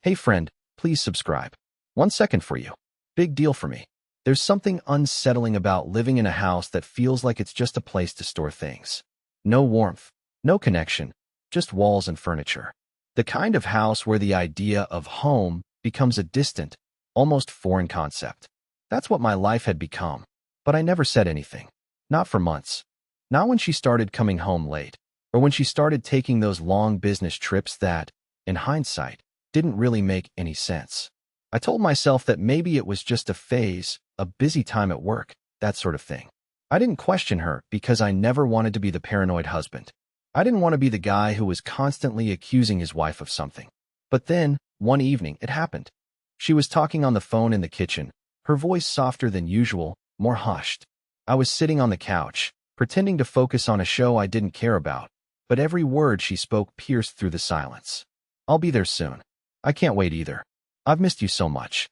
Hey friend, please subscribe. 1 second for you. Big deal for me. There's something unsettling about living in a house that feels like it's just a place to store things. No warmth, no connection, just walls and furniture. The kind of house where the idea of home becomes a distant, almost foreign concept. That's what my life had become. But I never said anything. Not for months. Not when she started coming home late, or when she started taking those long business trips that, in hindsight, didn't really make any sense. I told myself that maybe it was just a phase, a busy time at work, that sort of thing. I didn't question her because I never wanted to be the paranoid husband. I didn't want to be the guy who was constantly accusing his wife of something. But then, one evening, it happened. She was talking on the phone in the kitchen, her voice softer than usual, more hushed. I was sitting on the couch, pretending to focus on a show I didn't care about, but every word she spoke pierced through the silence. I'll be there soon. I can't wait either. I've missed you so much.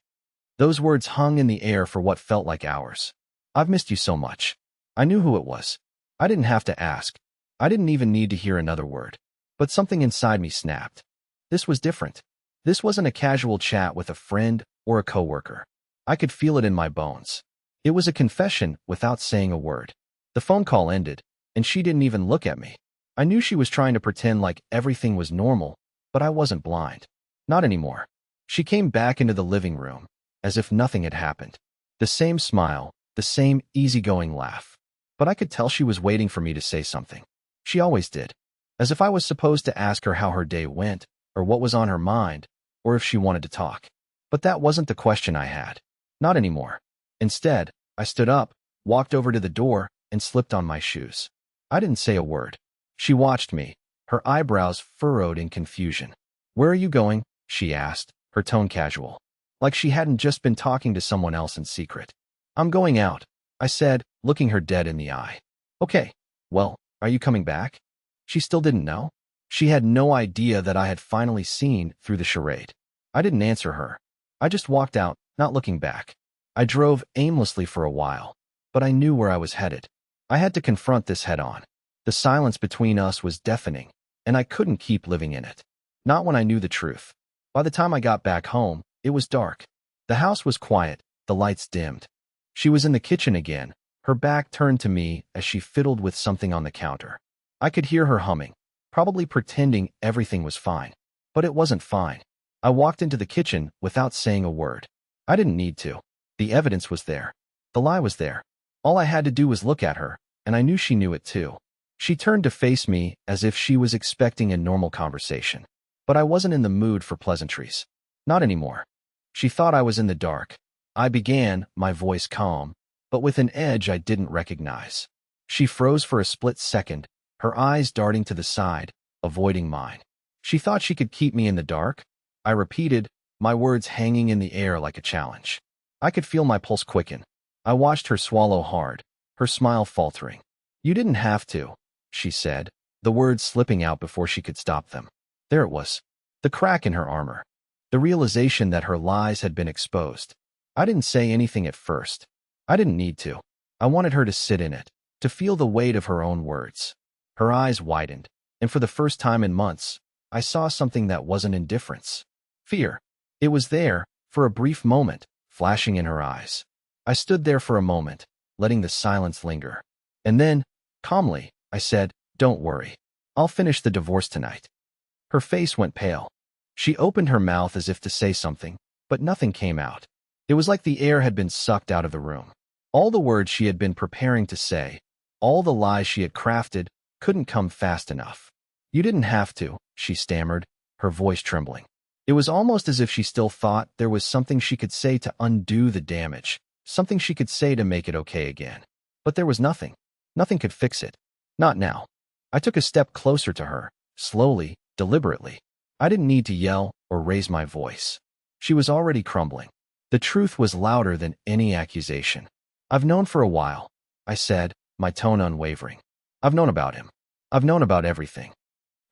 Those words hung in the air for what felt like hours. I've missed you so much. I knew who it was. I didn't have to ask. I didn't even need to hear another word. But something inside me snapped. This was different. This wasn't a casual chat with a friend or a coworker. I could feel it in my bones. It was a confession without saying a word. The phone call ended, and she didn't even look at me. I knew she was trying to pretend like everything was normal, but I wasn't blind. Not anymore. She came back into the living room, as if nothing had happened. The same smile, the same easygoing laugh. But I could tell she was waiting for me to say something. She always did. As if I was supposed to ask her how her day went, or what was on her mind, or if she wanted to talk. But that wasn't the question I had. Not anymore. Instead, I stood up, walked over to the door, and slipped on my shoes. I didn't say a word. She watched me, her eyebrows furrowed in confusion. "Where are you going?" she asked, her tone casual, like she hadn't just been talking to someone else in secret. "I'm going out," I said, looking her dead in the eye. "Okay, well, are you coming back?" She still didn't know. She had no idea that I had finally seen through the charade. I didn't answer her. I just walked out, not looking back. I drove aimlessly for a while, but I knew where I was headed. I had to confront this head-on. The silence between us was deafening, and I couldn't keep living in it. Not when I knew the truth. By the time I got back home, it was dark. The house was quiet, the lights dimmed. She was in the kitchen again, her back turned to me as she fiddled with something on the counter. I could hear her humming, probably pretending everything was fine. But it wasn't fine. I walked into the kitchen without saying a word. I didn't need to. The evidence was there. The lie was there. All I had to do was look at her, and I knew she knew it too. She turned to face me as if she was expecting a normal conversation. But I wasn't in the mood for pleasantries. Not anymore. She thought I was in the dark. I began, my voice calm, but with an edge I didn't recognize. She froze for a split second, her eyes darting to the side, avoiding mine. She thought she could keep me in the dark? I repeated, my words hanging in the air like a challenge. I could feel my pulse quicken. I watched her swallow hard, her smile faltering. "You didn't have to," she said, the words slipping out before she could stop them. There it was. The crack in her armor. The realization that her lies had been exposed. I didn't say anything at first. I didn't need to. I wanted her to sit in it, to feel the weight of her own words. Her eyes widened, and for the first time in months, I saw something that wasn't indifference. Fear. It was there, for a brief moment, flashing in her eyes. I stood there for a moment, letting the silence linger. And then, calmly, I said, "Don't worry. I'll finish the divorce tonight." Her face went pale. She opened her mouth as if to say something, but nothing came out. It was like the air had been sucked out of the room. All the words she had been preparing to say, all the lies she had crafted, couldn't come fast enough. "You didn't have to," she stammered, her voice trembling. It was almost as if she still thought there was something she could say to undo the damage, something she could say to make it okay again. But there was nothing. Nothing could fix it. Not now. I took a step closer to her, slowly, deliberately. I didn't need to yell or raise my voice. She was already crumbling. The truth was louder than any accusation. "I've known for a while," I said, my tone unwavering. "I've known about him. I've known about everything."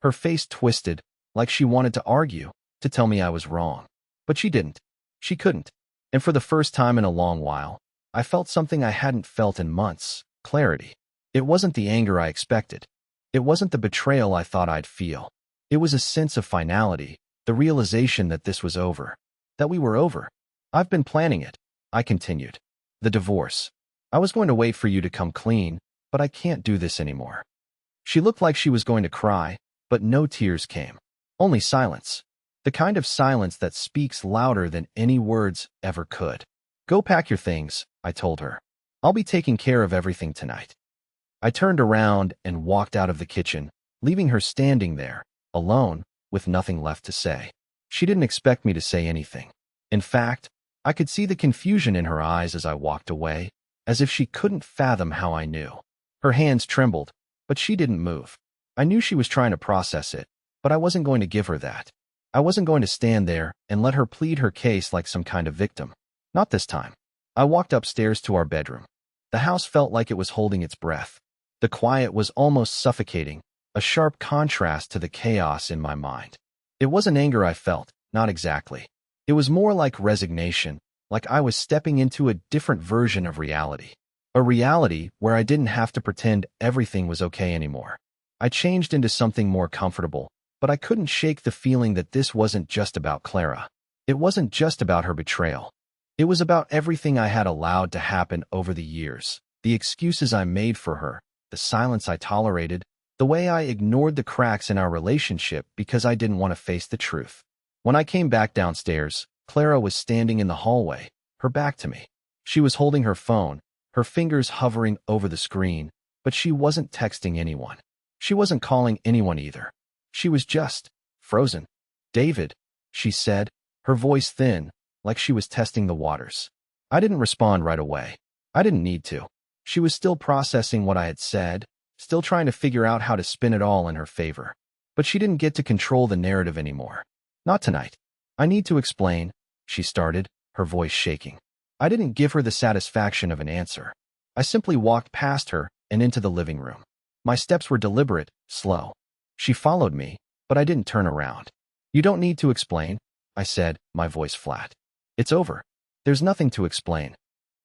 Her face twisted, like she wanted to argue, to tell me I was wrong. But she didn't. She couldn't. And for the first time in a long while, I felt something I hadn't felt in months: clarity. It wasn't the anger I expected. It wasn't the betrayal I thought I'd feel. It was a sense of finality, The realization that this was over. That we were over. I've been planning it, I continued. The divorce. I was going to wait for you to come clean, but I can't do this anymore. She looked like she was going to cry, but no tears came. Only silence. The kind of silence that speaks louder than any words ever could. Go pack your things, I told her. I'll be taking care of everything tonight. I turned around and walked out of the kitchen, leaving her standing there, alone, with nothing left to say. She didn't expect me to say anything. In fact, I could see the confusion in her eyes as I walked away, as if she couldn't fathom how I knew. Her hands trembled, but she didn't move. I knew she was trying to process it, but I wasn't going to give her that. I wasn't going to stand there and let her plead her case like some kind of victim. Not this time. I walked upstairs to our bedroom. The house felt like it was holding its breath. The quiet was almost suffocating, a sharp contrast to the chaos in my mind. It wasn't anger I felt, not exactly. It was more like resignation, like I was stepping into a different version of reality. A reality where I didn't have to pretend everything was okay anymore. I changed into something more comfortable, but I couldn't shake the feeling that this wasn't just about Clara. It wasn't just about her betrayal. It was about everything I had allowed to happen over the years, the excuses I made for her, the silence I tolerated, the way I ignored the cracks in our relationship because I didn't want to face the truth. When I came back downstairs, Clara was standing in the hallway, her back to me. She was holding her phone, her fingers hovering over the screen, but she wasn't texting anyone. She wasn't calling anyone either. She was just frozen. David, she said, her voice thin, like she was testing the waters. I didn't respond right away. I didn't need to. She was still processing what I had said, still trying to figure out how to spin it all in her favor. But she didn't get to control the narrative anymore. Not tonight. I need to explain, she started, her voice shaking. I didn't give her the satisfaction of an answer. I simply walked past her and into the living room. My steps were deliberate, slow. She followed me, but I didn't turn around. You don't need to explain, I said, my voice flat. It's over. There's nothing to explain.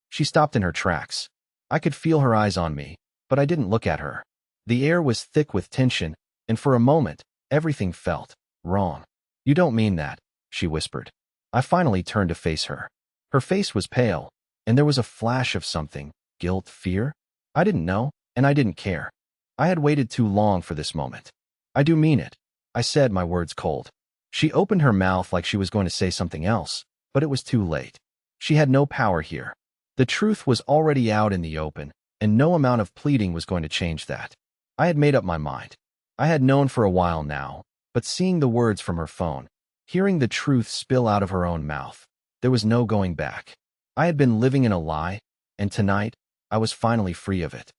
She stopped in her tracks. I could feel her eyes on me, but I didn't look at her. The air was thick with tension, and for a moment, everything felt wrong. You don't mean that, she whispered. I finally turned to face her. Her face was pale, and there was a flash of something, guilt, fear? I didn't know, and I didn't care. I had waited too long for this moment. I do mean it, I said, my words cold. She opened her mouth like she was going to say something else, but it was too late. She had no power here. The truth was already out in the open, and no amount of pleading was going to change that. I had made up my mind. I had known for a while now, but seeing the words from her phone, hearing the truth spill out of her own mouth, there was no going back. I had been living in a lie, and tonight, I was finally free of it.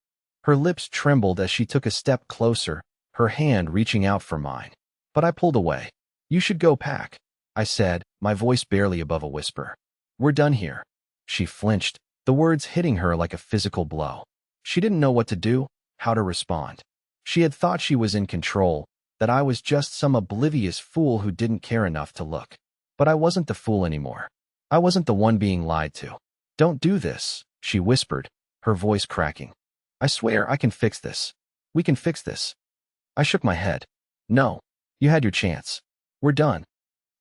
Her lips trembled as she took a step closer, her hand reaching out for mine. But I pulled away. You should go pack, I said, my voice barely above a whisper. We're done here. She flinched, the words hitting her like a physical blow. She didn't know what to do, how to respond. She had thought she was in control, that I was just some oblivious fool who didn't care enough to look. But I wasn't the fool anymore. I wasn't the one being lied to. Don't do this, she whispered, her voice cracking. I swear I can fix this. We can fix this. I shook my head. No, you had your chance. We're done.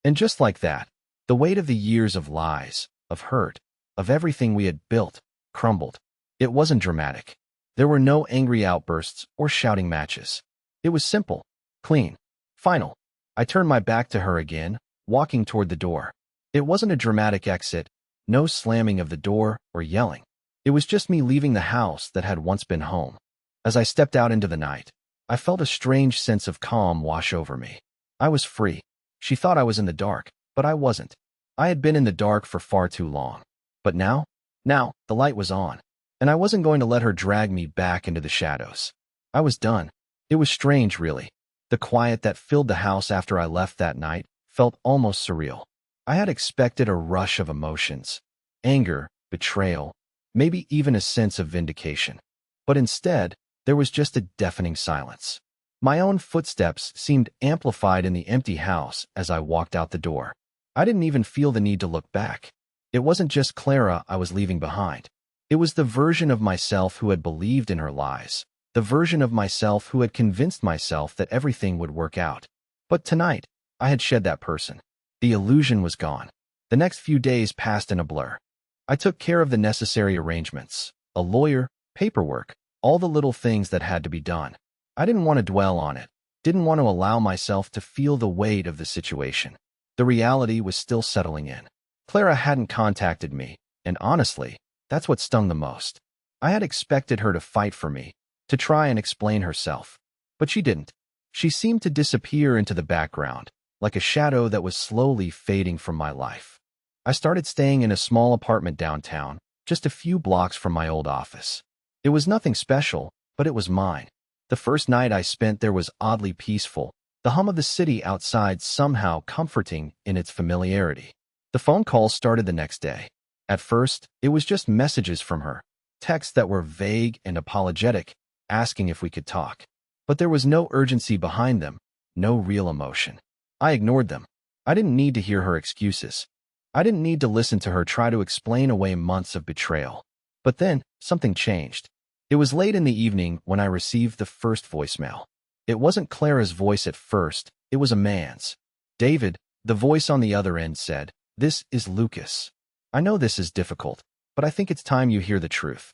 And just like that, the weight of the years of lies, of hurt, of everything we had built, crumbled. It wasn't dramatic. There were no angry outbursts or shouting matches. It was simple, clean, final. I turned my back to her again, walking toward the door. It wasn't a dramatic exit, no slamming of the door or yelling. It was just me leaving the house that had once been home. As I stepped out into the night, I felt a strange sense of calm wash over me. I was free. She thought I was in the dark, but I wasn't. I had been in the dark for far too long. But now, the light was on, and I wasn't going to let her drag me back into the shadows. I was done. It was strange, really. The quiet that filled the house after I left that night felt almost surreal. I had expected a rush of emotions, anger, betrayal, maybe even a sense of vindication. But instead, there was just a deafening silence. My own footsteps seemed amplified in the empty house as I walked out the door. I didn't even feel the need to look back. It wasn't just Clara I was leaving behind. It was the version of myself who had believed in her lies, the version of myself who had convinced myself that everything would work out. But tonight, I had shed that person. The illusion was gone. The next few days passed in a blur. I took care of the necessary arrangements, a lawyer, paperwork, all the little things that had to be done. I didn't want to dwell on it, didn't want to allow myself to feel the weight of the situation. The reality was still settling in. Clara hadn't contacted me, and honestly, that's what stung the most. I had expected her to fight for me, to try and explain herself. But she didn't. She seemed to disappear into the background, like a shadow that was slowly fading from my life. I started staying in a small apartment downtown, just a few blocks from my old office. It was nothing special, but it was mine. The first night I spent there was oddly peaceful, the hum of the city outside somehow comforting in its familiarity. The phone calls started the next day. At first, it was just messages from her, texts that were vague and apologetic, asking if we could talk. But there was no urgency behind them, no real emotion. I ignored them. I didn't need to hear her excuses. I didn't need to listen to her try to explain away months of betrayal. But then, something changed. It was late in the evening when I received the first voicemail. It wasn't Clara's voice at first, it was a man's. David, the voice on the other end said, "This is Lucas. I know this is difficult, but I think it's time you hear the truth."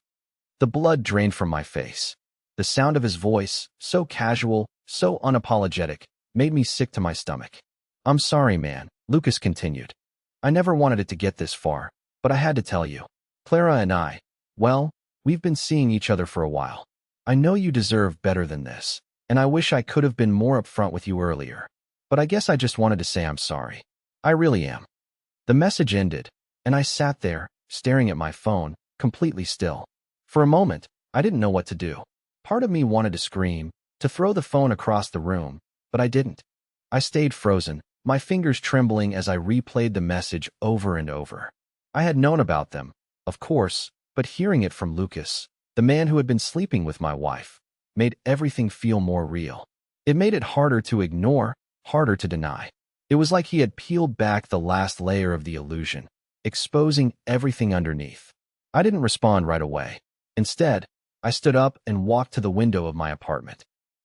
The blood drained from my face. The sound of his voice, so casual, so unapologetic, made me sick to my stomach. "I'm sorry, man," Lucas continued. "I never wanted it to get this far, but I had to tell you. Clara and I, well, we've been seeing each other for a while. I know you deserve better than this, and I wish I could have been more upfront with you earlier. But I guess I just wanted to say I'm sorry. I really am." The message ended, and I sat there, staring at my phone, completely still. For a moment, I didn't know what to do. Part of me wanted to scream, to throw the phone across the room, but I didn't. I stayed frozen, my fingers trembling as I replayed the message over and over. I had known about them, of course, but hearing it from Lucas, the man who had been sleeping with my wife, made everything feel more real. It made it harder to ignore, harder to deny. It was like he had peeled back the last layer of the illusion, exposing everything underneath. I didn't respond right away. Instead, I stood up and walked to the window of my apartment.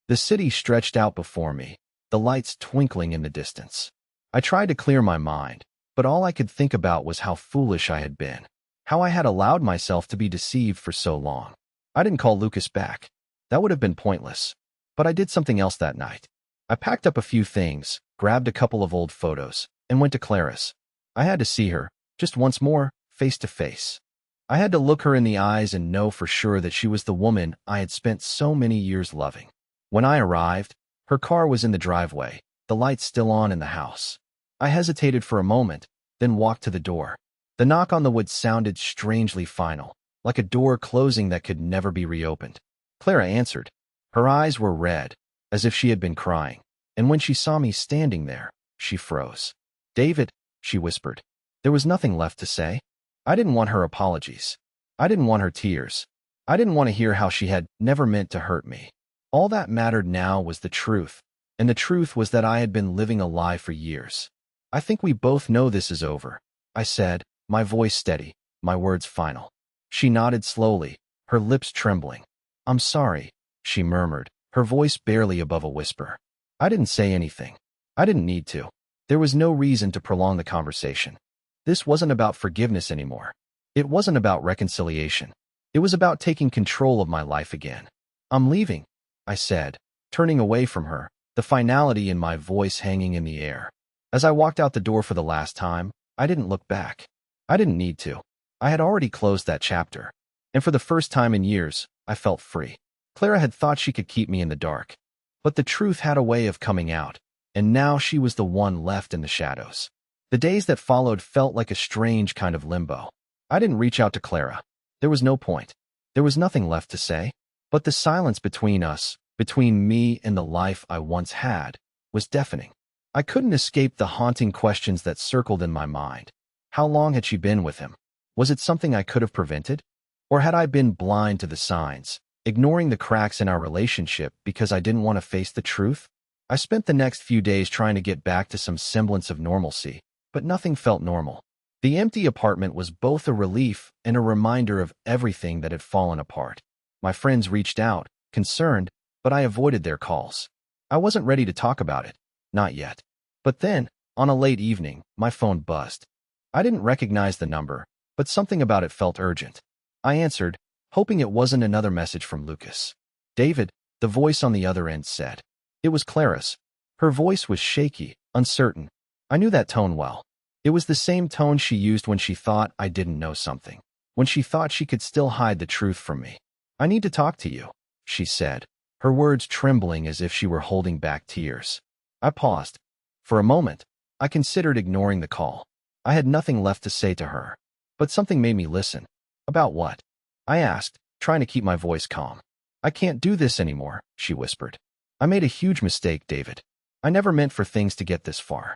The city stretched out before me, the lights twinkling in the distance. I tried to clear my mind, but all I could think about was how foolish I had been, how I had allowed myself to be deceived for so long. I didn't call Lucas back. That would have been pointless. But I did something else that night. I packed up a few things, grabbed a couple of old photos, and went to Clara's. I had to see her, just once more, face to face. I had to look her in the eyes and know for sure that she was the woman I had spent so many years loving. When I arrived, her car was in the driveway, the lights still on in the house. I hesitated for a moment, then walked to the door. The knock on the wood sounded strangely final, like a door closing that could never be reopened. Clara answered. Her eyes were red, as if she had been crying, and when she saw me standing there, she froze. "David," she whispered. There was nothing left to say. I didn't want her apologies. I didn't want her tears. I didn't want to hear how she had never meant to hurt me. All that mattered now was the truth, and the truth was that I had been living a lie for years. "I think we both know this is over," I said, my voice steady, my words final. She nodded slowly, her lips trembling. "I'm sorry," she murmured, her voice barely above a whisper. I didn't say anything. I didn't need to. There was no reason to prolong the conversation. This wasn't about forgiveness anymore. It wasn't about reconciliation. It was about taking control of my life again. "I'm leaving," I said, turning away from her, the finality in my voice hanging in the air. As I walked out the door for the last time, I didn't look back. I didn't need to. I had already closed that chapter. And for the first time in years, I felt free. Clara had thought she could keep me in the dark. But the truth had a way of coming out, and now she was the one left in the shadows. The days that followed felt like a strange kind of limbo. I didn't reach out to Clara. There was no point. There was nothing left to say. But the silence between us, between me and the life I once had, was deafening. I couldn't escape the haunting questions that circled in my mind. How long had she been with him? Was it something I could have prevented? Or had I been blind to the signs, ignoring the cracks in our relationship because I didn't want to face the truth? I spent the next few days trying to get back to some semblance of normalcy, but nothing felt normal. The empty apartment was both a relief and a reminder of everything that had fallen apart. My friends reached out, concerned, but I avoided their calls. I wasn't ready to talk about it. Not yet. But then, on a late evening, my phone buzzed. I didn't recognize the number, but something about it felt urgent. I answered, hoping it wasn't another message from Lucas. David, the voice on the other end said. It was Clara's. Her voice was shaky, uncertain. I knew that tone well. It was the same tone she used when she thought I didn't know something, when she thought she could still hide the truth from me. I need to talk to you, she said, her words trembling as if she were holding back tears. I paused. For a moment, I considered ignoring the call. I had nothing left to say to her. But something made me listen. About what? I asked, trying to keep my voice calm. I can't do this anymore, she whispered. I made a huge mistake, David. I never meant for things to get this far.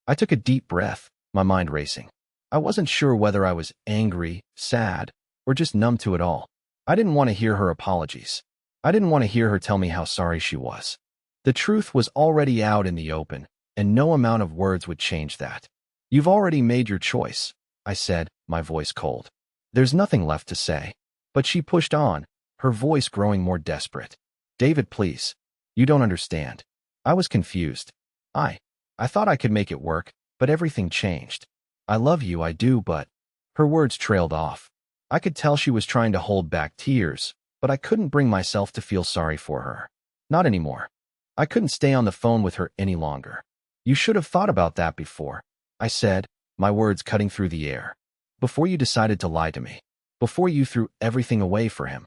I took a deep breath, my mind racing. I wasn't sure whether I was angry, sad, or just numb to it all. I didn't want to hear her apologies. I didn't want to hear her tell me how sorry she was. The truth was already out in the open, and no amount of words would change that. You've already made your choice, I said, my voice cold. There's nothing left to say. But she pushed on, her voice growing more desperate. David, please. You don't understand. I was confused. I thought I could make it work, but everything changed. I love you, I do, but... Her words trailed off. I could tell she was trying to hold back tears, but I couldn't bring myself to feel sorry for her. Not anymore. I couldn't stay on the phone with her any longer. You should have thought about that before, I said, my words cutting through the air. Before you decided to lie to me. Before you threw everything away for him.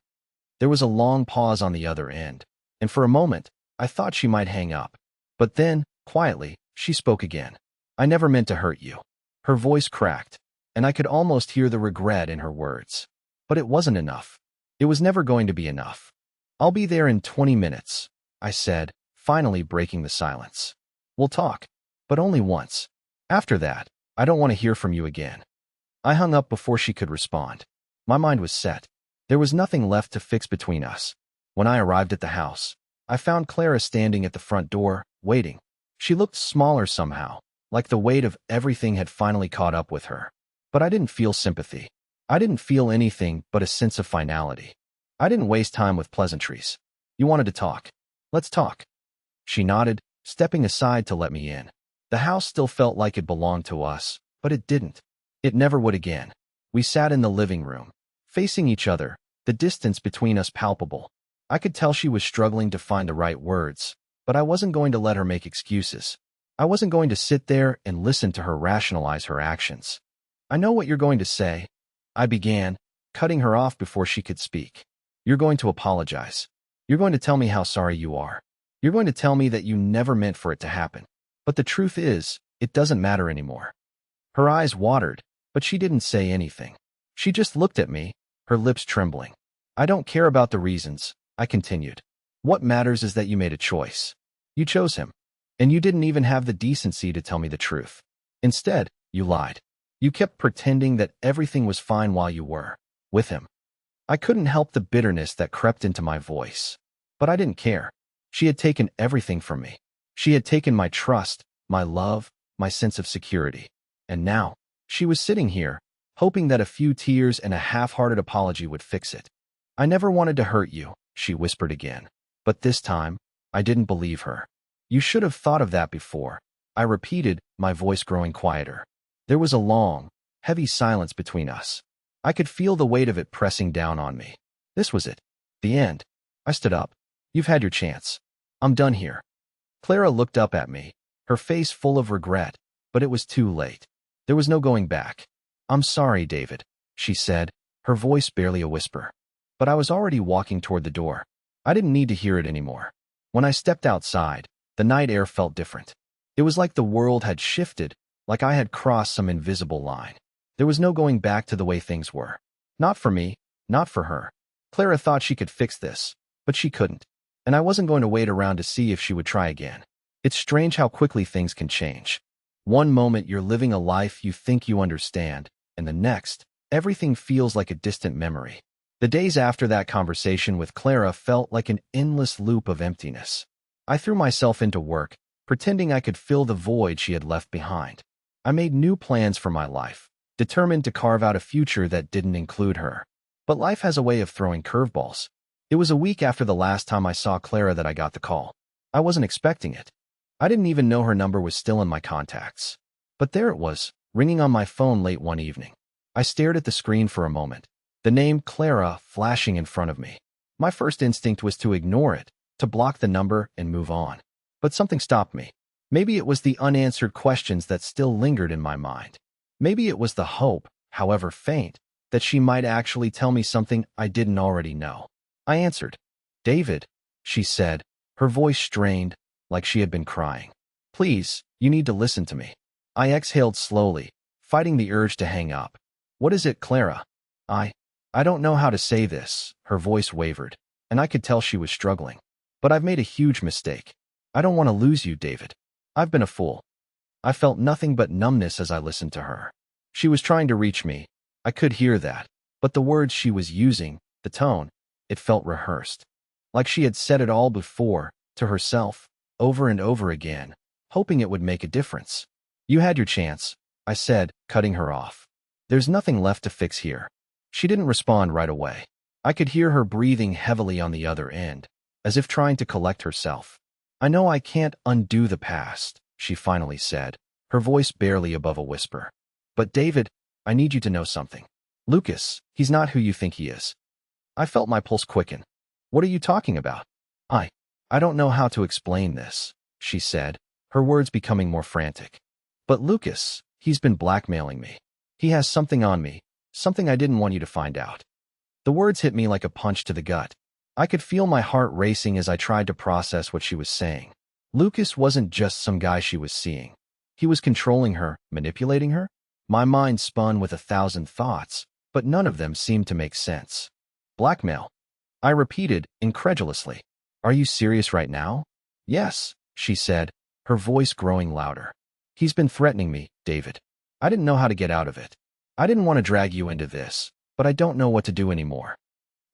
There was a long pause on the other end, and for a moment, I thought she might hang up. But then, quietly, she spoke again. I never meant to hurt you. Her voice cracked, and I could almost hear the regret in her words. But it wasn't enough. It was never going to be enough. I'll be there in 20 minutes, I said, finally breaking the silence. We'll talk, but only once. After that, I don't want to hear from you again. I hung up before she could respond. My mind was set. There was nothing left to fix between us. When I arrived at the house, I found Clara standing at the front door, waiting. She looked smaller somehow, like the weight of everything had finally caught up with her. But I didn't feel sympathy. I didn't feel anything but a sense of finality. I didn't waste time with pleasantries. You wanted to talk. Let's talk. She nodded, stepping aside to let me in. The house still felt like it belonged to us, but it didn't. It never would again. We sat in the living room, facing each other, the distance between us palpable. I could tell she was struggling to find the right words, but I wasn't going to let her make excuses. I wasn't going to sit there and listen to her rationalize her actions. I know what you're going to say, I began, cutting her off before she could speak. You're going to apologize. You're going to tell me how sorry you are. You're going to tell me that you never meant for it to happen. But the truth is, it doesn't matter anymore. Her eyes watered, but she didn't say anything. She just looked at me, her lips trembling. I don't care about the reasons, I continued. What matters is that you made a choice. You chose him. And you didn't even have the decency to tell me the truth. Instead, you lied. You kept pretending that everything was fine while you were with him. I couldn't help the bitterness that crept into my voice. But I didn't care. She had taken everything from me. She had taken my trust, my love, my sense of security. And now, she was sitting here, hoping that a few tears and a half-hearted apology would fix it. I never wanted to hurt you, she whispered again. But this time, I didn't believe her. You should have thought of that before, I repeated, my voice growing quieter. There was a long, heavy silence between us. I could feel the weight of it pressing down on me. This was it. The end. I stood up. You've had your chance. I'm done here. Clara looked up at me, her face full of regret, but it was too late. There was no going back. I'm sorry, David, she said, her voice barely a whisper. But I was already walking toward the door. I didn't need to hear it anymore. When I stepped outside, the night air felt different. It was like the world had shifted, like I had crossed some invisible line. There was no going back to the way things were. Not for me, not for her. Clara thought she could fix this, but she couldn't. And I wasn't going to wait around to see if she would try again. It's strange how quickly things can change. One moment you're living a life you think you understand, and the next, everything feels like a distant memory. The days after that conversation with Clara felt like an endless loop of emptiness. I threw myself into work, pretending I could fill the void she had left behind. I made new plans for my life, determined to carve out a future that didn't include her. But life has a way of throwing curveballs. It was a week after the last time I saw Clara that I got the call. I wasn't expecting it. I didn't even know her number was still in my contacts. But there it was, ringing on my phone late one evening. I stared at the screen for a moment, the name Clara flashing in front of me. My first instinct was to ignore it, to block the number and move on. But something stopped me. Maybe it was the unanswered questions that still lingered in my mind. Maybe it was the hope, however faint, that she might actually tell me something I didn't already know. I answered. "David," she said, her voice strained, like she had been crying. "Please, you need to listen to me." I exhaled slowly, fighting the urge to hang up. "What is it, Clara?" I don't know how to say this." Her voice wavered, and I could tell she was struggling. "But I've made a huge mistake. I don't want to lose you, David. I've been a fool." I felt nothing but numbness as I listened to her. She was trying to reach me. I could hear that. But the words she was using, the tone, it felt rehearsed. Like she had said it all before, to herself, over and over again, hoping it would make a difference. "You had your chance," I said, cutting her off. "There's nothing left to fix here." She didn't respond right away. I could hear her breathing heavily on the other end, as if trying to collect herself. "I know I can't undo the past," she finally said, her voice barely above a whisper. "But David, I need you to know something. Lucas, he's not who you think he is." I felt my pulse quicken. "What are you talking about?" I don't know how to explain this," she said, her words becoming more frantic. "But Lucas, he's been blackmailing me. He has something on me, something I didn't want you to find out." The words hit me like a punch to the gut. I could feel my heart racing as I tried to process what she was saying. Lucas wasn't just some guy she was seeing. He was controlling her, manipulating her. My mind spun with 1,000 thoughts, but none of them seemed to make sense. "Blackmail?" I repeated, incredulously. "Are you serious right now?" "Yes," she said, her voice growing louder. "He's been threatening me, David. I didn't know how to get out of it. I didn't want to drag you into this, but I don't know what to do anymore."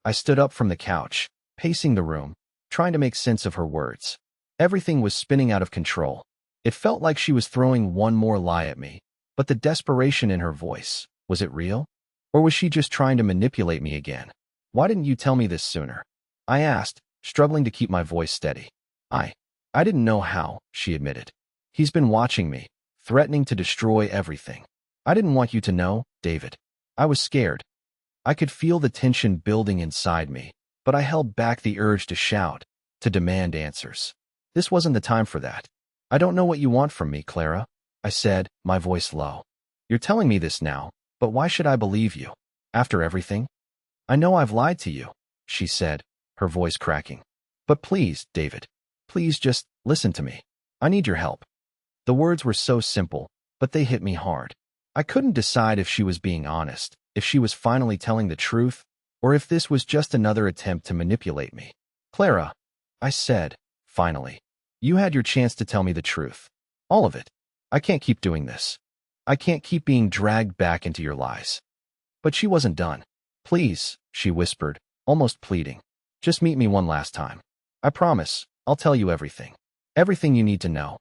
I stood up from the couch, pacing the room, trying to make sense of her words. Everything was spinning out of control. It felt like she was throwing one more lie at me, but the desperation in her voice, was it real? Or was she just trying to manipulate me again? "Why didn't you tell me this sooner?" I asked, struggling to keep my voice steady. I didn't know how," she admitted. "He's been watching me, threatening to destroy everything. I didn't want you to know, David." I was scared. I could feel the tension building inside me, but I held back the urge to shout, to demand answers. This wasn't the time for that. "I don't know what you want from me, Clara," I said, my voice low. "You're telling me this now, but why should I believe you? After everything?" "I know I've lied to you," she said, her voice cracking. "But please, David, please just listen to me. I need your help." The words were so simple, but they hit me hard. I couldn't decide if she was being honest, if she was finally telling the truth, or if this was just another attempt to manipulate me. "Clara," I said, finally, "you had your chance to tell me the truth. All of it. I can't keep doing this. I can't keep being dragged back into your lies." But she wasn't done. "Please," she whispered, almost pleading. "Just meet me one last time. I promise, I'll tell you everything. Everything you need to know."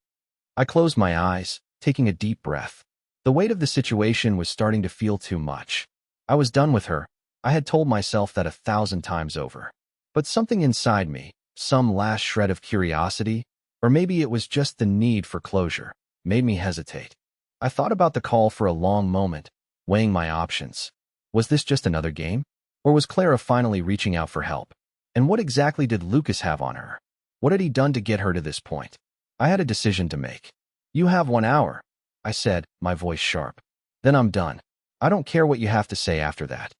I closed my eyes, taking a deep breath. The weight of the situation was starting to feel too much. I was done with her. I had told myself that 1,000 times over. But something inside me, some last shred of curiosity, or maybe it was just the need for closure, made me hesitate. I thought about the call for a long moment, weighing my options. Was this just another game? Or was Clara finally reaching out for help? And what exactly did Lucas have on her? What had he done to get her to this point? I had a decision to make. "You have 1 hour," I said, my voice sharp. "Then I'm done. I don't care what you have to say after that."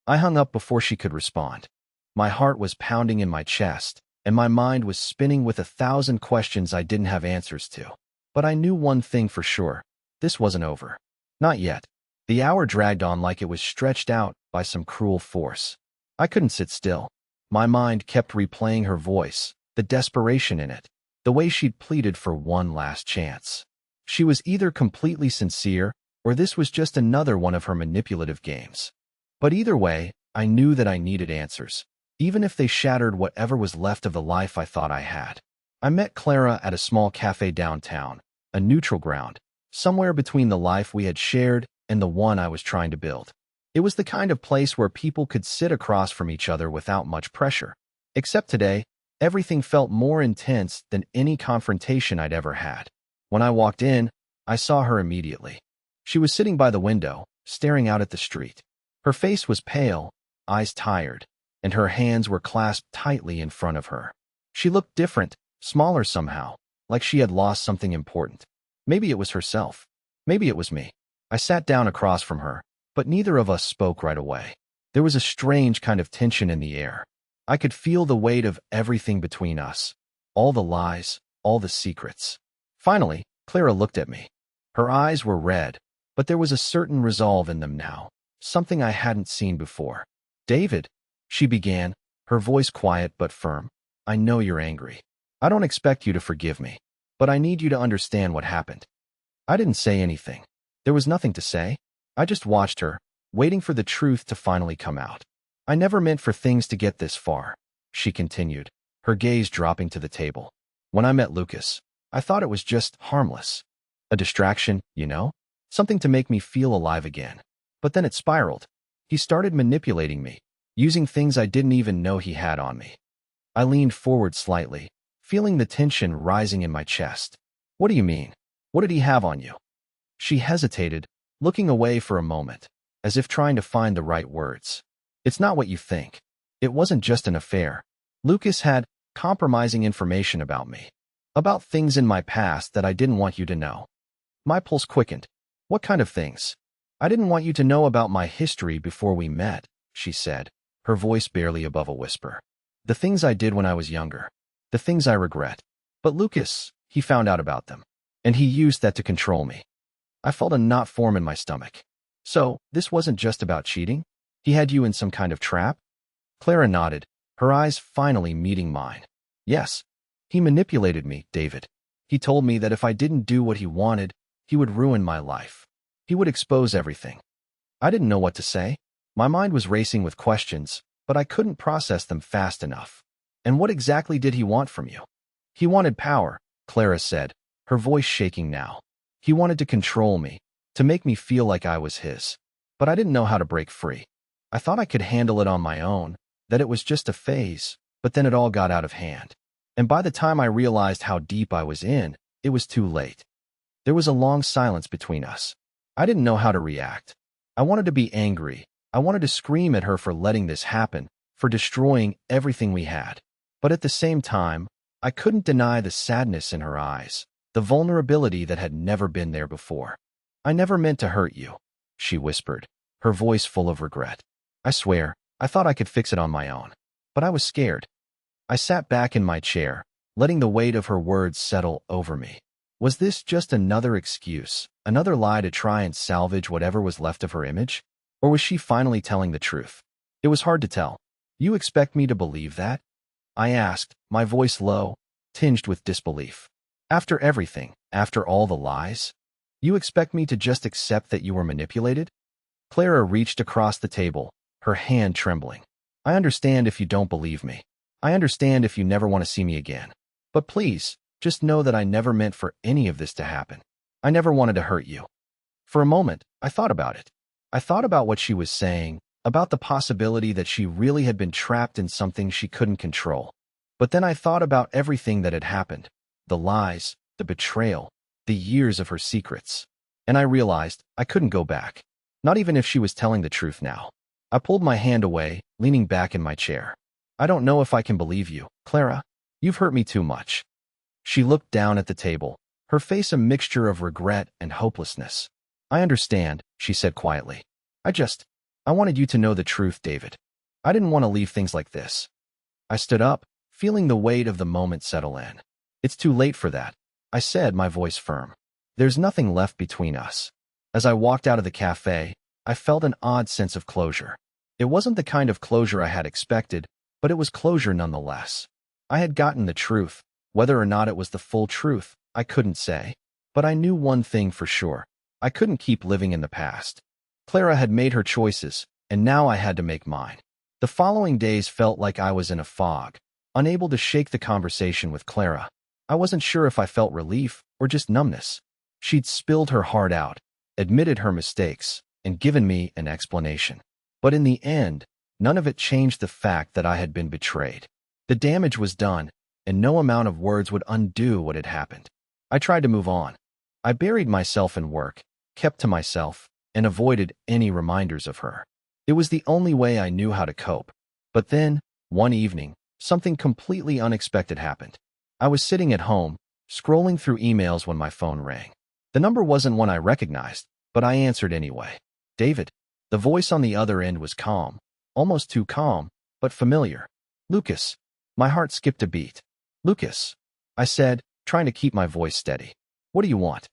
I hung up before she could respond. My heart was pounding in my chest, and my mind was spinning with 1,000 questions I didn't have answers to. But I knew one thing for sure. This wasn't over. Not yet. The hour dragged on like it was stretched out by some cruel force. I couldn't sit still. My mind kept replaying her voice, the desperation in it, the way she'd pleaded for one last chance. She was either completely sincere, or this was just another one of her manipulative games. But either way, I knew that I needed answers, even if they shattered whatever was left of the life I thought I had. I met Clara at a small cafe downtown, a neutral ground, somewhere between the life we had shared and the one I was trying to build. It was the kind of place where people could sit across from each other without much pressure. Except today, Everything felt more intense than any confrontation I'd ever had. When I walked in, I saw her immediately. She was sitting by the window, staring out at the street. Her face was pale, eyes tired, and her hands were clasped tightly in front of her. She looked different, smaller somehow, like she had lost something important. Maybe it was herself. Maybe it was me. I sat down across from her, but neither of us spoke right away. There was a strange kind of tension in the air. I could feel the weight of everything between us. All the lies, all the secrets. Finally, Clara looked at me. Her eyes were red, but there was a certain resolve in them now, something I hadn't seen before. "David," she began, her voice quiet but firm, "I know you're angry. I don't expect you to forgive me, but I need you to understand what happened." I didn't say anything. There was nothing to say. I just watched her, waiting for the truth to finally come out. "I never meant for things to get this far," she continued, her gaze dropping to the table. "When I met Lucas, I thought it was just harmless. A distraction, you know? Something to make me feel alive again. But then it spiraled. He started manipulating me, using things I didn't even know he had on me." I leaned forward slightly, feeling the tension rising in my chest. "What do you mean? What did he have on you?" She hesitated, looking away for a moment, as if trying to find the right words. "It's not what you think. It wasn't just an affair. Lucas had compromising information about me, about things in my past that I didn't want you to know." My pulse quickened. "What kind of things?" "I didn't want you to know about my history before we met," she said, her voice barely above a whisper. "The things I did when I was younger. The things I regret. But Lucas, he found out about them. And he used that to control me." I felt a knot form in my stomach. "So, this wasn't just about cheating? He had you in some kind of trap?" Clara nodded, her eyes finally meeting mine. "Yes. He manipulated me, David. He told me that if I didn't do what he wanted, he would ruin my life. He would expose everything." I didn't know what to say. My mind was racing with questions, but I couldn't process them fast enough. "And what exactly did he want from you?" "He wanted power," Clara said, her voice shaking now. "He wanted to control me, to make me feel like I was his. But I didn't know how to break free. I thought I could handle it on my own, that it was just a phase, but then it all got out of hand. And by the time I realized how deep I was in, it was too late." There was a long silence between us. I didn't know how to react. I wanted to be angry. I wanted to scream at her for letting this happen, for destroying everything we had. But at the same time, I couldn't deny the sadness in her eyes, the vulnerability that had never been there before. "I never meant to hurt you," she whispered, her voice full of regret. "I swear, I thought I could fix it on my own. But I was scared." I sat back in my chair, letting the weight of her words settle over me. Was this just another excuse, another lie to try and salvage whatever was left of her image? Or was she finally telling the truth? It was hard to tell. "You expect me to believe that?" I asked, my voice low, tinged with disbelief. "After everything, after all the lies? You expect me to just accept that you were manipulated?" Clara reached across the table, her hand trembling. "I understand if you don't believe me. I understand if you never want to see me again. But please, just know that I never meant for any of this to happen. I never wanted to hurt you." For a moment, I thought about it. I thought about what she was saying, about the possibility that she really had been trapped in something she couldn't control. But then I thought about everything that had happened, the lies, the betrayal, the years of her secrets. And I realized I couldn't go back, not even if she was telling the truth now. I pulled my hand away, leaning back in my chair. "I don't know if I can believe you, Clara. You've hurt me too much." She looked down at the table, her face a mixture of regret and hopelessness. "I understand," she said quietly. I wanted you to know the truth, David. I didn't want to leave things like this." I stood up, feeling the weight of the moment settle in. "It's too late for that," I said, my voice firm. "There's nothing left between us." As I walked out of the cafe, I felt an odd sense of closure. It wasn't the kind of closure I had expected, but it was closure nonetheless. I had gotten the truth. Whether or not it was the full truth, I couldn't say. But I knew one thing for sure. I couldn't keep living in the past. Clara had made her choices, and now I had to make mine. The following days felt like I was in a fog, unable to shake the conversation with Clara. I wasn't sure if I felt relief or just numbness. She'd spilled her heart out, admitted her mistakes, and given me an explanation. But in the end, none of it changed the fact that I had been betrayed. The damage was done, and no amount of words would undo what had happened. I tried to move on. I buried myself in work, kept to myself, and avoided any reminders of her. It was the only way I knew how to cope. But then, one evening, something completely unexpected happened. I was sitting at home, scrolling through emails when my phone rang. The number wasn't one I recognized, but I answered anyway. David. The voice on the other end was calm, almost too calm, but familiar. Lucas. My heart skipped a beat. Lucas, I said, trying to keep my voice steady. What do you want?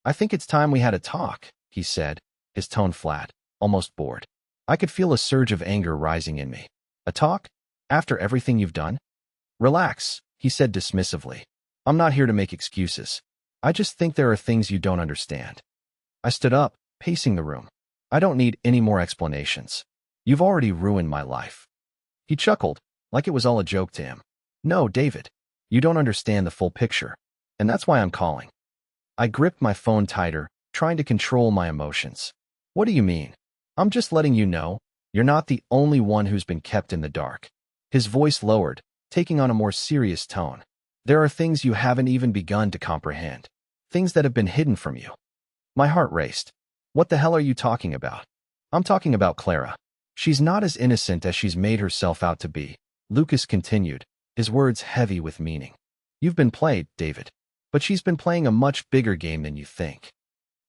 I think it's time we had a talk, he said, his tone flat, almost bored. I could feel a surge of anger rising in me. A talk? After everything you've done? Relax, he said dismissively. I'm not here to make excuses. I just think there are things you don't understand. I stood up, pacing the room. I don't need any more explanations. You've already ruined my life. He chuckled, like it was all a joke to him. No, David, you don't understand the full picture, and that's why I'm calling. I gripped my phone tighter, trying to control my emotions. What do you mean? I'm just letting you know, you're not the only one who's been kept in the dark. His voice lowered, taking on a more serious tone. There are things you haven't even begun to comprehend. Things that have been hidden from you. My heart raced. What the hell are you talking about? I'm talking about Clara. She's not as innocent as she's made herself out to be, Lucas continued, his words heavy with meaning. You've been played, David. But she's been playing a much bigger game than you think.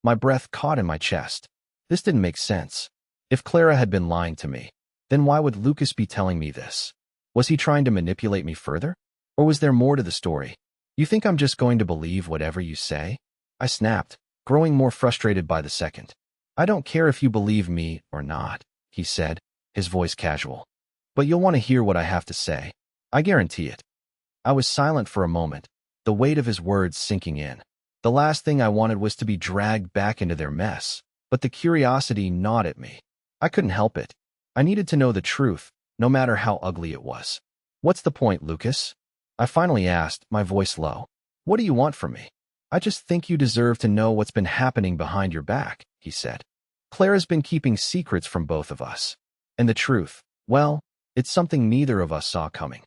My breath caught in my chest. This didn't make sense. If Clara had been lying to me, then why would Lucas be telling me this? Was he trying to manipulate me further? Or was there more to the story? You think I'm just going to believe whatever you say? I snapped, growing more frustrated by the second. I don't care if you believe me or not, he said, his voice casual. But you'll want to hear what I have to say. I guarantee it. I was silent for a moment, the weight of his words sinking in. The last thing I wanted was to be dragged back into their mess, but the curiosity gnawed at me. I couldn't help it. I needed to know the truth, no matter how ugly it was. What's the point, Lucas? I finally asked, my voice low. What do you want from me? I just think you deserve to know what's been happening behind your back, he said. Clara's been keeping secrets from both of us. And the truth, well, it's something neither of us saw coming.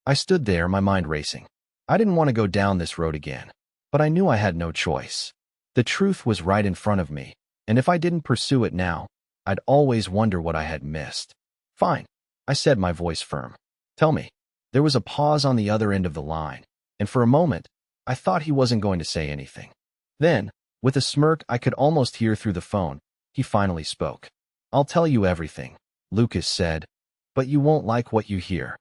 I stood there, my mind racing. I didn't want to go down this road again, but I knew I had no choice. The truth was right in front of me, and if I didn't pursue it now, I'd always wonder what I had missed. Fine, I said, my voice firm. Tell me. There was a pause on the other end of the line, and for a moment, I thought he wasn't going to say anything. Then, with a smirk I could almost hear through the phone, he finally spoke. I'll tell you everything, Lucas said, but you won't like what you hear.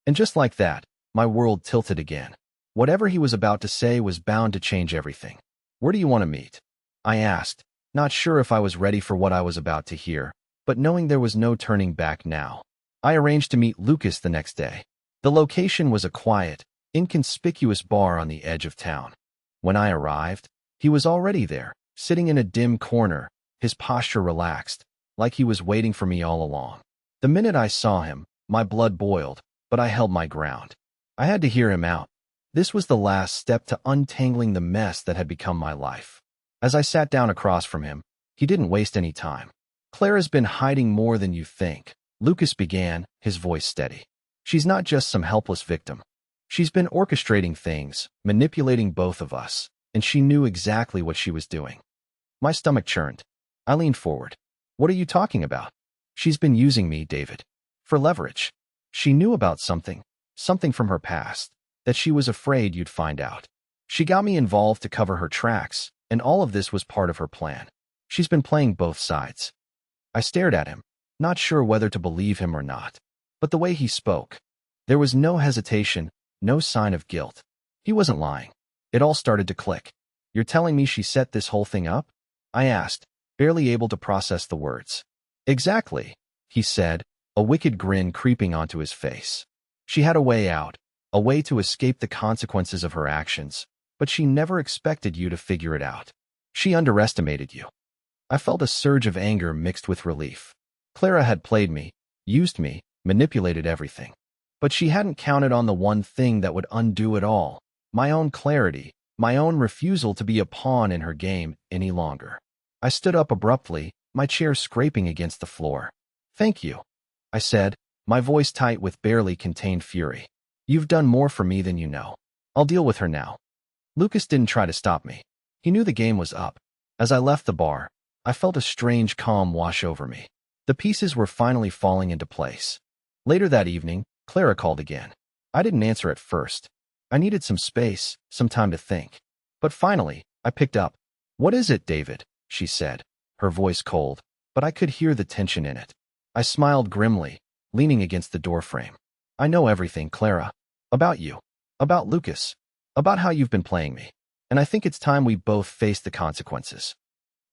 And just like that, my world tilted again. Whatever he was about to say was bound to change everything. Where do you want to meet? I asked, not sure if I was ready for what I was about to hear, but knowing there was no turning back now. I arranged to meet Lucas the next day. The location was a quiet, inconspicuous bar on the edge of town. When I arrived, he was already there, sitting in a dim corner, his posture relaxed, like he was waiting for me all along. The minute I saw him, my blood boiled, but I held my ground. I had to hear him out. This was the last step to untangling the mess that had become my life. As I sat down across from him, he didn't waste any time. Clara's been hiding more than you think, Lucas began, his voice steady. She's not just some helpless victim. She's been orchestrating things, manipulating both of us, and she knew exactly what she was doing. My stomach churned. I leaned forward. What are you talking about? She's been using me, David. For leverage. She knew about something from her past, that she was afraid you'd find out. She got me involved to cover her tracks, and all of this was part of her plan. She's been playing both sides. I stared at him, not sure whether to believe him or not. But the way he spoke, there was no hesitation, no sign of guilt. He wasn't lying. It all started to click. You're telling me she set this whole thing up? I asked, barely able to process the words. Exactly, he said, a wicked grin creeping onto his face. She had a way out, a way to escape the consequences of her actions, but she never expected you to figure it out. She underestimated you. I felt a surge of anger mixed with relief. Clara had played me, used me, manipulated everything. But she hadn't counted on the one thing that would undo it all, my own clarity, my own refusal to be a pawn in her game any longer. I stood up abruptly, my chair scraping against the floor. Thank you, I said, my voice tight with barely contained fury. You've done more for me than you know. I'll deal with her now. Lucas didn't try to stop me. He knew the game was up. As I left the bar, I felt a strange calm wash over me. The pieces were finally falling into place. Later that evening, Clara called again. I didn't answer at first. I needed some space, some time to think. But finally, I picked up. "What is it, David?" she said, her voice cold, but I could hear the tension in it. I smiled grimly, leaning against the doorframe. "I know everything, Clara. About you. About Lucas. About how you've been playing me. And I think it's time we both face the consequences."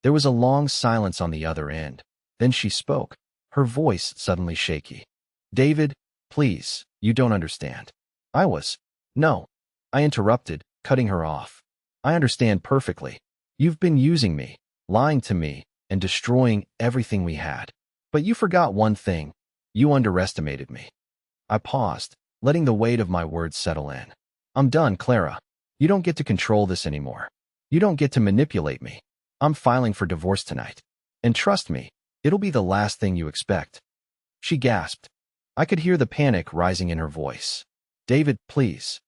There was a long silence on the other end. Then she spoke, her voice suddenly shaky. "David, please, you don't understand." No. I interrupted, cutting her off. "I understand perfectly. You've been using me, lying to me, and destroying everything we had. But you forgot one thing. You underestimated me." I paused, letting the weight of my words settle in. "I'm done, Clara. You don't get to control this anymore. You don't get to manipulate me. I'm filing for divorce tonight. And trust me, it'll be the last thing you expect." She gasped. I could hear the panic rising in her voice. "David, please.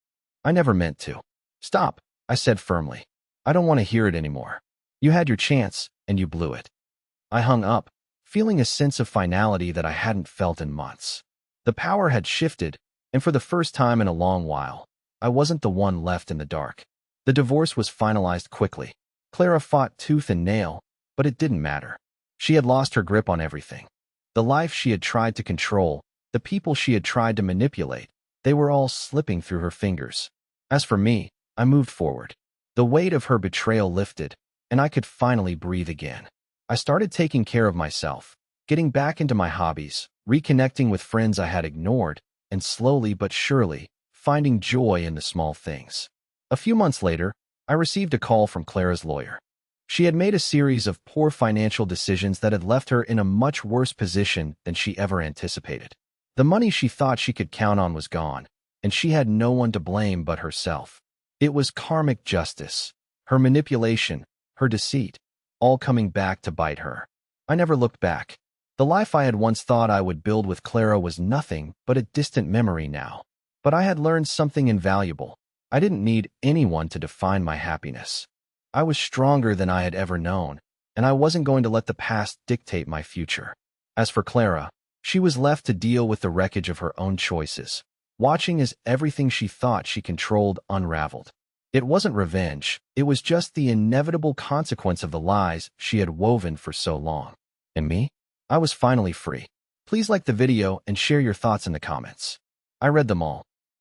I never meant to." "Stop," I said firmly. "I don't want to hear it anymore. You had your chance, and you blew it." I hung up, feeling a sense of finality that I hadn't felt in months. The power had shifted, and for the first time in a long while, I wasn't the one left in the dark. The divorce was finalized quickly. Clara fought tooth and nail, but it didn't matter. She had lost her grip on everything. The life she had tried to control, the people she had tried to manipulate, they were all slipping through her fingers. As for me, I moved forward. The weight of her betrayal lifted, and I could finally breathe again. I started taking care of myself, getting back into my hobbies, reconnecting with friends I had ignored, and slowly but surely, finding joy in the small things. A few months later, I received a call from Clara's lawyer. She had made a series of poor financial decisions that had left her in a much worse position than she ever anticipated. The money she thought she could count on was gone, and she had no one to blame but herself. It was karmic justice, her manipulation, her deceit, all coming back to bite her. I never looked back. The life I had once thought I would build with Clara was nothing but a distant memory now. But I had learned something invaluable. I didn't need anyone to define my happiness. I was stronger than I had ever known, and I wasn't going to let the past dictate my future. As for Clara, she was left to deal with the wreckage of her own choices, watching as everything she thought she controlled unraveled. It wasn't revenge, it was just the inevitable consequence of the lies she had woven for so long. And me? I was finally free. Please like the video and share your thoughts in the comments. I read them all.